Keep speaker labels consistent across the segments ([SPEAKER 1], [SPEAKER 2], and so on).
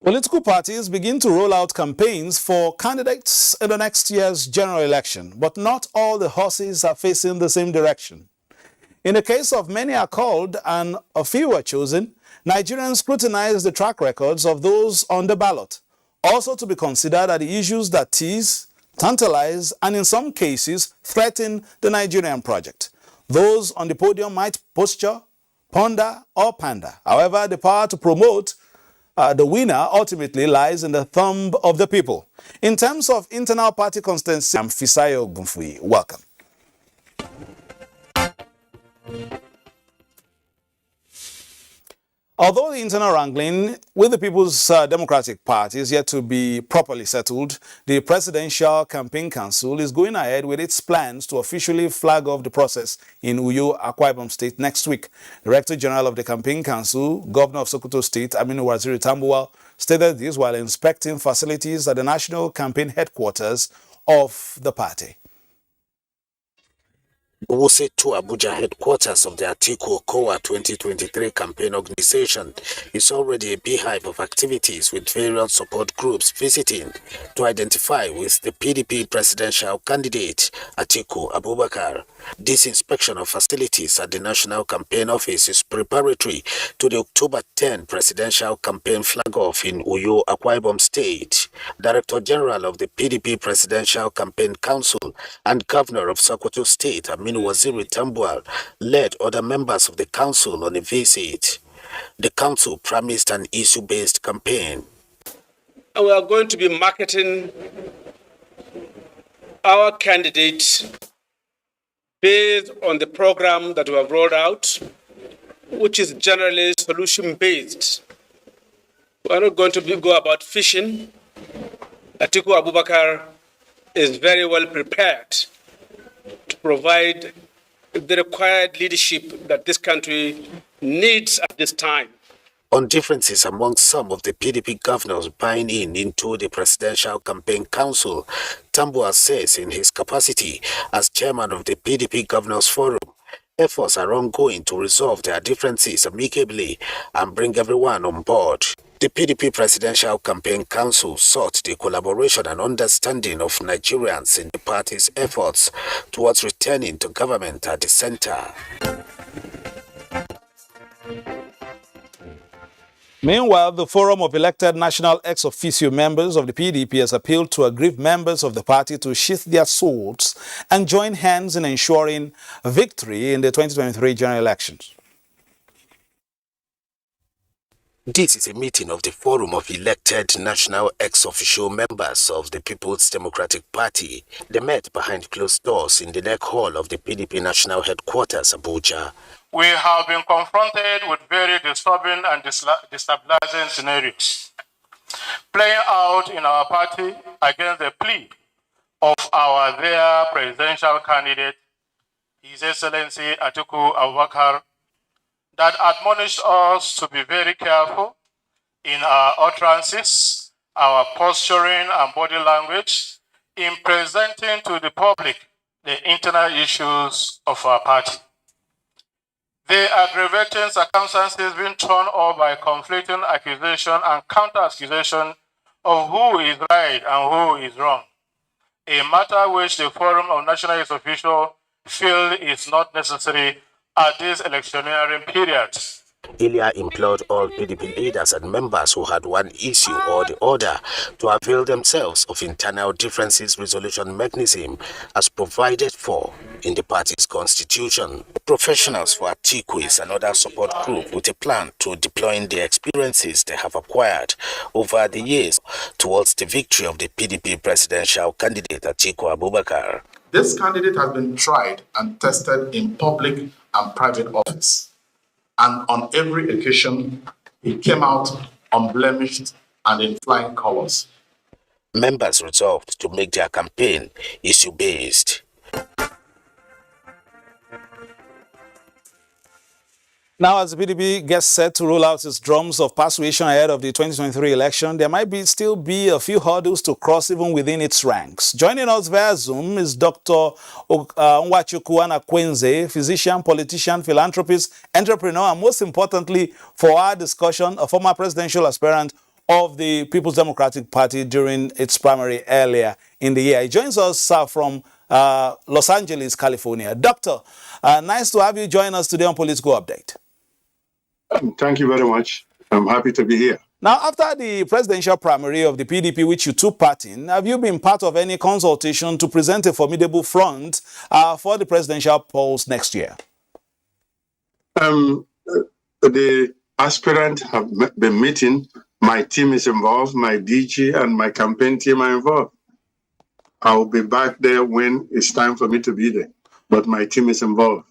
[SPEAKER 1] Political parties begin to roll out campaigns for candidates in the next year's general election, but not all the horses are facing the same direction. In the case of many are called and a few are chosen, Nigerians scrutinize the track records of those on the ballot. Also to be considered are the issues that tease, tantalize, and in some cases threaten the Nigerian project. Those on the podium might posture, ponder, or pander. However, the power to promote the winner ultimately lies in the thumb of the people. In terms of internal party consistency, I'm Fisayo Gunfui. Welcome. Although the internal wrangling with the People's Democratic Party is yet to be properly settled, the Presidential Campaign Council is going ahead with its plans to officially flag off the process in Uyo, Akwa Ibom State next week. Director General of the Campaign Council, Governor of Sokoto State, Aminu Waziri Tambuwal, stated this while inspecting facilities at the National Campaign Headquarters of the party.
[SPEAKER 2] Wuse to Abuja headquarters of the Atiku Okowa 2023 campaign organization is already a beehive of activities with various support groups visiting to identify with the PDP presidential candidate Atiku Abubakar. This inspection of facilities at the National Campaign Office is preparatory to the October 10 presidential campaign flag-off in Uyo, Akwa Ibom State. Director General of the PDP Presidential Campaign Council and Governor of Sokoto State, Aminu Waziri Tambuwal, led other members of the council on a visit. The council promised an issue-based campaign.
[SPEAKER 3] We are going to be marketing our candidate based on the program that we have rolled out, which is generally solution-based. We are not going to go about fishing. Atiku Abubakar is very well prepared to provide the required leadership that this country needs at this time.
[SPEAKER 2] On differences among some of the PDP governors buying into the Presidential Campaign Council, Tambuwal says in his capacity as chairman of the PDP Governors Forum, efforts are ongoing to resolve their differences amicably and bring everyone on board. The PDP Presidential Campaign Council sought the collaboration and understanding of Nigerians in the party's efforts towards returning to government at the center.
[SPEAKER 1] Meanwhile, the Forum of Elected National Ex Officio members of the PDP has appealed to aggrieved members of the party to sheath their swords and join hands in ensuring victory in the 2023 general elections.
[SPEAKER 2] This is a meeting of the Forum of Elected National Ex Officio members of the People's Democratic Party. They met behind closed doors in the neck hall of the PDP National Headquarters, Abuja.
[SPEAKER 4] We have been confronted with very disturbing and destabilizing scenarios playing out in our party against the plea of our their presidential candidate, His Excellency Atiku Abubakar, that admonished us to be very careful in our utterances, our posturing and body language in presenting to the public the internal issues of our party. The aggravating circumstances being thrown up by conflicting accusation and counter-accusation of who is right and who is wrong, a matter which the Forum of National Ex Officio feel is not necessary at this electioneering period.
[SPEAKER 2] Ilya implored all PDP leaders and members who had one issue or the other to avail themselves of internal differences resolution mechanism as provided for in the party's constitution. Professionals for Atiku is another support group with a plan to deploying the experiences they have acquired over the years towards the victory of the PDP presidential candidate Atiku Abubakar.
[SPEAKER 5] This candidate has been tried and tested in public and private office. And on every occasion, he came out unblemished and in flying colors.
[SPEAKER 2] Members resolved to make their campaign issue-based.
[SPEAKER 1] Now, as the PDP gets set to roll out its drums of persuasion ahead of the 2023 election, there might still be a few hurdles to cross even within its ranks. Joining us via Zoom is Dr. Nwachukwu Anakwenze, physician, politician, philanthropist, entrepreneur, and most importantly, for our discussion, a former presidential aspirant of the People's Democratic Party during its primary earlier in the year. He joins us from Los Angeles, California. Doctor, nice to have you join us today on Political Update.
[SPEAKER 6] Thank you very much. I'm happy to be here.
[SPEAKER 1] Now, after the presidential primary of the PDP, which you took part in, have you been part of any consultation to present a formidable front for the presidential polls next year?
[SPEAKER 6] The aspirants have been meeting. My team is involved. My DG and my campaign team are involved. I'll be back there when it's time for me to be there. But my team is involved.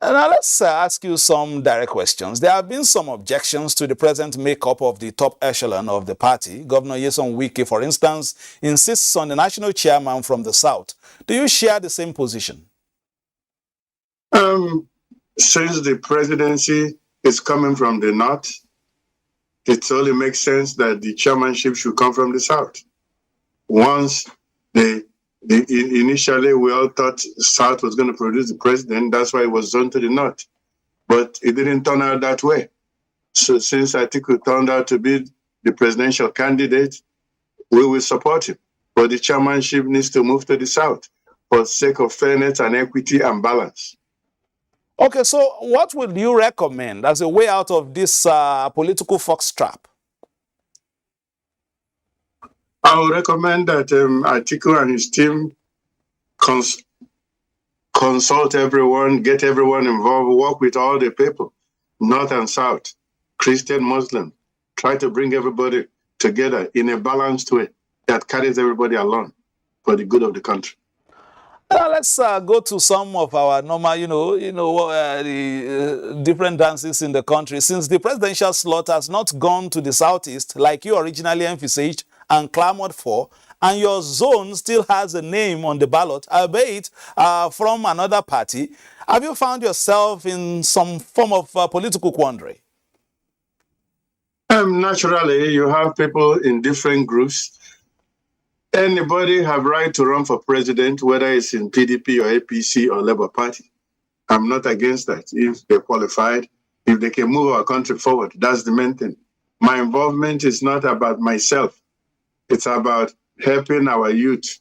[SPEAKER 1] Now, let's ask you some direct questions. There have been some objections to the present makeup of the top echelon of the party. Governor Nyesom Wike, for instance, insists on the national chairman from the south. Do you share the same position?
[SPEAKER 6] Since the presidency is coming from the north, it only makes sense that the chairmanship should come from the south. Once initially we all thought South was going to produce the president. That's why it was zoned to the north. But it didn't turn out that way. So since Atiku turned out to be the presidential candidate, we will support him. But the chairmanship needs to move to the south for the sake of fairness and equity and balance.
[SPEAKER 1] Okay, so what would you recommend as a way out of this political foxtrap?
[SPEAKER 6] I would recommend that Atiku and his team consult everyone, get everyone involved, work with all the people, north and south, Christian, Muslim, try to bring everybody together in a balanced way that carries everybody along for the good of the country.
[SPEAKER 1] Let's go to some of our normal, the different dances in the country. Since the presidential slot has not gone to the southeast like you originally envisaged and clamored for, and your zone still has a name on the ballot, albeit from another party, have you found yourself in some form of political quandary?
[SPEAKER 6] Naturally, you have people in different groups. Anybody have right to run for president, whether it's in PDP or APC or Labour Party. I'm not against that. If they're qualified, if they can move our country forward, that's the main thing. My involvement is not about myself. It's about helping our youth,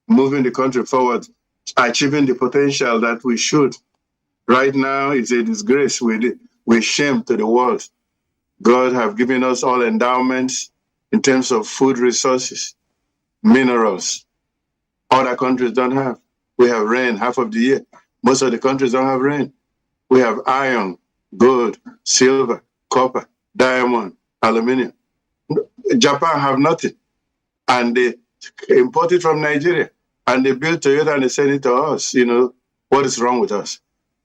[SPEAKER 6] moving the country forward, achieving the potential that we should. Right now, it's a disgrace. We're shame to the world. God have given us all endowments in terms of food resources, minerals. Other countries don't have. We have rain half of the year. Most of the countries don't have rain. We have iron, gold, silver, copper, diamond, aluminum. Japan have nothing. And they import it from Nigeria. And they build Toyota and they send it to us. What is wrong with us?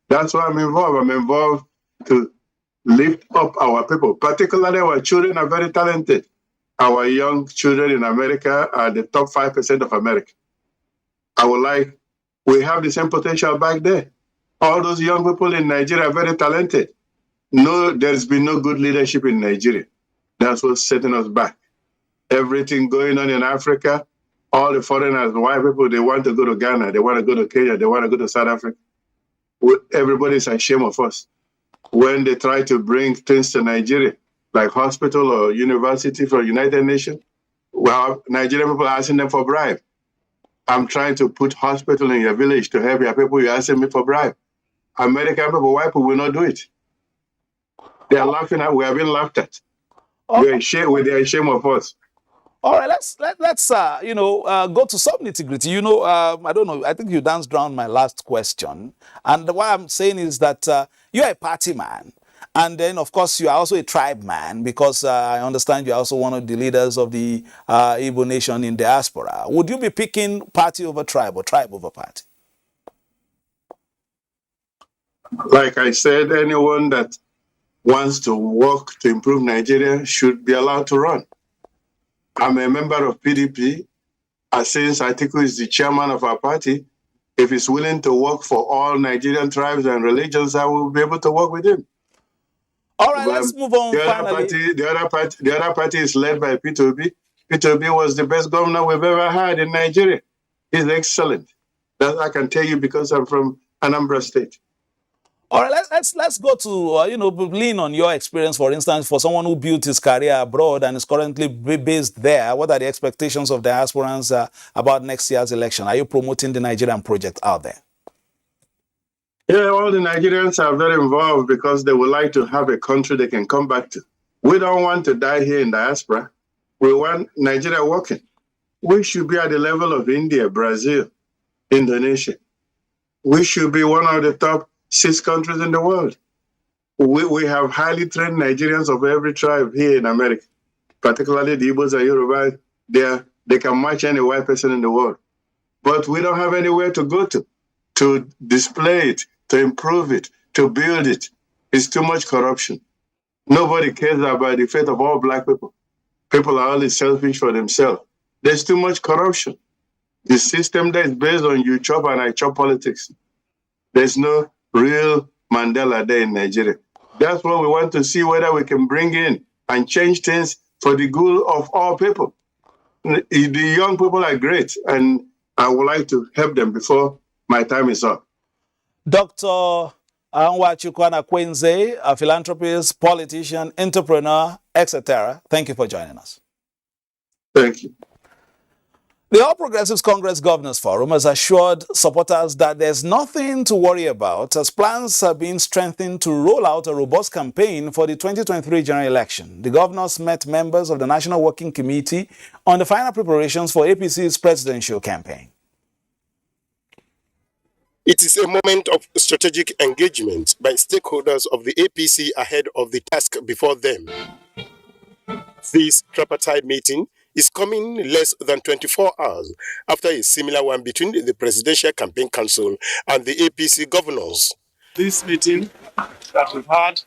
[SPEAKER 6] That's why I'm involved. I'm involved to lift up our people, particularly our children are very talented. Our young children in America are the top 5% of America. We have the same potential back there. All those young people in Nigeria are very talented. No, there's been no good leadership in Nigeria. That's what's setting us back. Everything going on in Africa, all the foreigners, white people, they want to go to Ghana, they want to go to Kenya, they want to go to South Africa. Everybody's ashamed of us. When they try to bring things to Nigeria, like hospital or university for United Nations, well, Nigerian people are asking them for bribe. I'm trying to put hospital in your village to help your people, you're asking me for bribe. American people, white people will not do it. They are laughing at, we have been laughed at.
[SPEAKER 1] Okay.
[SPEAKER 6] They're ashamed of us.
[SPEAKER 1] All right, let's go to some nitty-gritty. I don't know, I think you danced around my last question. And what I'm saying is that you're a party man. And then, of course, you are also a tribe man because I understand you're also one of the leaders of the Igbo nation in diaspora. Would you be picking party over tribe or tribe over party?
[SPEAKER 6] Like I said, anyone that wants to work to improve Nigeria should be allowed to run. I'm a member of PDP. Since Atiku is the chairman of our party, if he's willing to work for all Nigerian tribes and religions, I will be able to work with him.
[SPEAKER 1] All right, let's move on finally.
[SPEAKER 6] The other party is led by Peter Obi. Peter Obi was the best governor we've ever had in Nigeria. He's excellent. That I can tell you because I'm from Anambra State.
[SPEAKER 1] All right, let's go to lean on your experience. For instance, for someone who built his career abroad and is currently based there, what are the expectations of diasporans about next year's election? Are you promoting the Nigerian project out there?
[SPEAKER 6] Yeah, all the Nigerians are very involved because they would like to have a country they can come back to. We don't want to die here in diaspora. We want Nigeria working. We should be at the level of India, Brazil, Indonesia. We should be one of the top 6 countries in the world. We have highly trained Nigerians of every tribe here in America, particularly the Igbos and Yoruba. They can match any white person in the world. But we don't have anywhere to go to display it, to improve it, to build it. It's too much corruption. Nobody cares about the fate of all Black people. People are only selfish for themselves. There's too much corruption. The system that is based on you chop and I chop politics. There's no real Mandela there in Nigeria. That's what we want to see, whether we can bring in and change things for the good of all people. The young people are great, and I would like to help them before my time is up.
[SPEAKER 1] Dr. Anwachukwana Kwenze, a philanthropist, politician, entrepreneur, etc. Thank you for joining us.
[SPEAKER 6] Thank you.
[SPEAKER 1] The All Progressives Congress Governors Forum has assured supporters that there's nothing to worry about as plans are being strengthened to roll out a robust campaign for the 2023 general election. The governors met members of the National Working Committee on the final preparations for APC's presidential campaign.
[SPEAKER 7] It is a moment of strategic engagement by stakeholders of the APC ahead of the task before them. This tripartite meeting is coming less than 24 hours after a similar one between the Presidential Campaign Council and the APC governors.
[SPEAKER 8] This meeting that we've had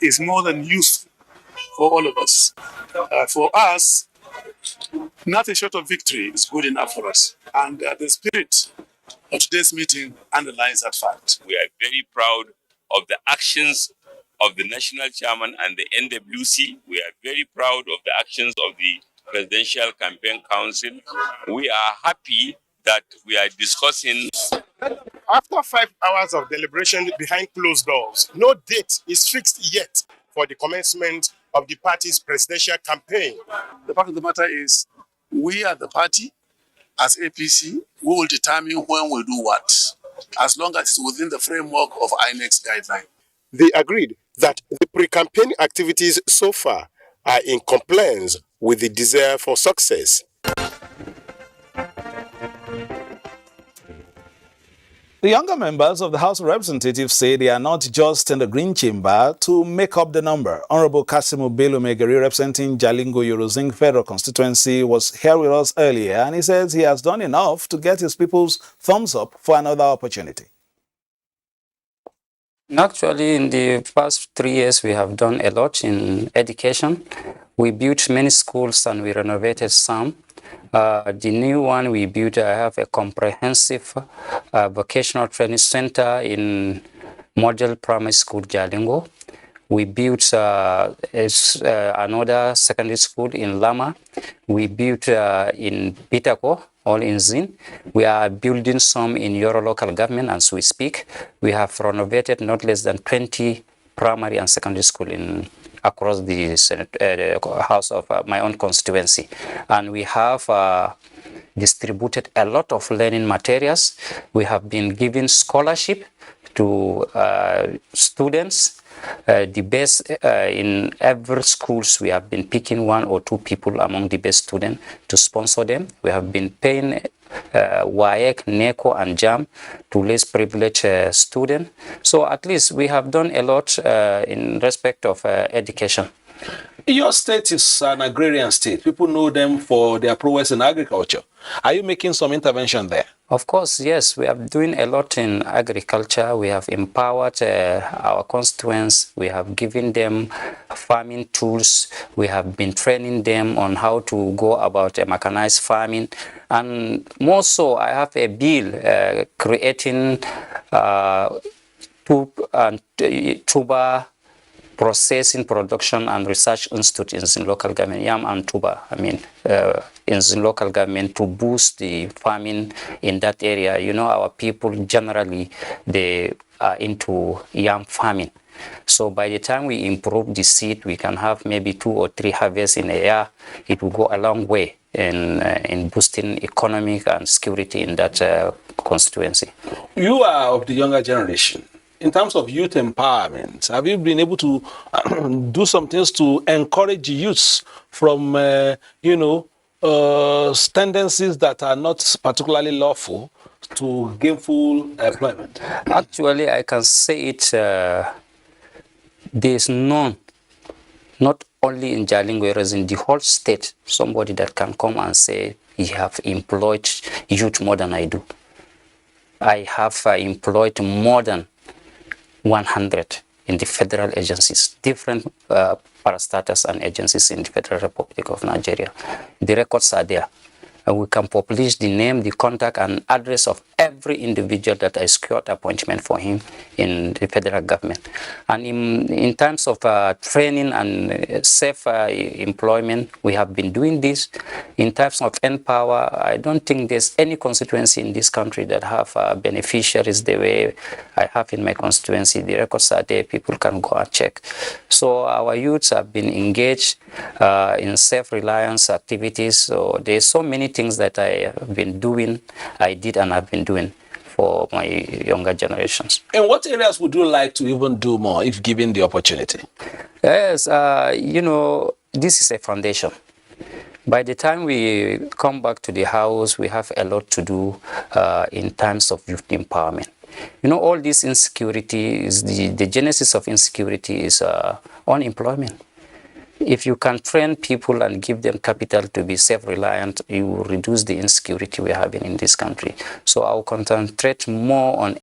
[SPEAKER 8] is more than useful for all of us. For us, nothing short of victory is good enough for us. And the spirit of today's meeting underlines that fact.
[SPEAKER 9] We are very proud of the actions of the National Chairman and the NWC. We are very proud of the actions of the Presidential Campaign Council. We are happy that we are discussing.
[SPEAKER 7] After 5 hours of deliberation behind closed doors, no date is fixed yet for the commencement of the party's presidential campaign.
[SPEAKER 8] The fact of the matter is, we are the party, as APC, we will determine when we do what, as long as it's within the framework of INEC's guideline.
[SPEAKER 7] They agreed that the pre-campaign activities so far are in compliance with the desire for success.
[SPEAKER 1] The younger members of the House of Representatives say they are not just in the Green Chamber to make up the number. Honorable Kasimu Bello Megari, representing Jalingo Yorozing Federal Constituency, was here with us earlier, and he says he has done enough to get his people's thumbs up for another opportunity.
[SPEAKER 10] Actually, in the past 3 years, we have done a lot in education. We built many schools and we renovated some. The new one we built, I have a comprehensive vocational training center in Model Primary School, Jalingo. We built another secondary school in Lama. We built in Bitako, all in Zin. We are building some in your local government as we speak. We have renovated not less than 20 primary and secondary school across the house of my own constituency. And we have distributed a lot of learning materials. We have been giving scholarship to students. The best in every schools, we have been picking 1 or 2 people among the best students to sponsor them. We have been paying WAEC, NECO, and JAM to less privileged students. So at least we have done a lot in respect of education.
[SPEAKER 11] Your state is an agrarian state. People know them for their prowess in agriculture. Are you making some intervention there?
[SPEAKER 10] Of course, yes. We are doing a lot in agriculture. We have empowered our constituents. We have given them farming tools. We have been training them on how to go about mechanized farming. And more so, I have a bill creating tuber processing, production, and research institutes in local government, yam and tuber, in local government to boost the farming in that area. You know, our people generally, they are into yam farming. So by the time we improve the seed, we can have maybe 2 or 3 harvests in a year. It will go a long way in boosting economic and security in that constituency. You are of the younger generation. In terms of youth empowerment, have you been able to do some things to encourage youths from, tendencies that are not particularly lawful to gainful employment? Actually, I can say it. There's none, not only in Jalingo, whereas in the whole state, somebody that can come and say he have employed youth more than I do. I have employed more than 100 in the federal agencies, different parastatals and agencies in the Federal Republic of Nigeria. The records are there. We can publish the name, the contact, and address of every individual that I secured appointment for him in the federal government. And in terms of training and safe employment, we have been doing this. In terms of Empower, I don't think there's any constituency in this country that have beneficiaries the way I have in my constituency. The records are there, people can go and check. So our youths have been engaged in self-reliance activities. So there's so many things that I have been doing, I did and have been doing for my younger generations. In what areas would you like to even do more if given the opportunity? Yes, this is a foundation. By the time we come back to the house, we have a lot to do in terms of youth empowerment. All this insecurity, is the genesis of insecurity is unemployment. If you can train people and give them capital to be self-reliant, you will reduce the insecurity we're having in this country. So I'll concentrate more on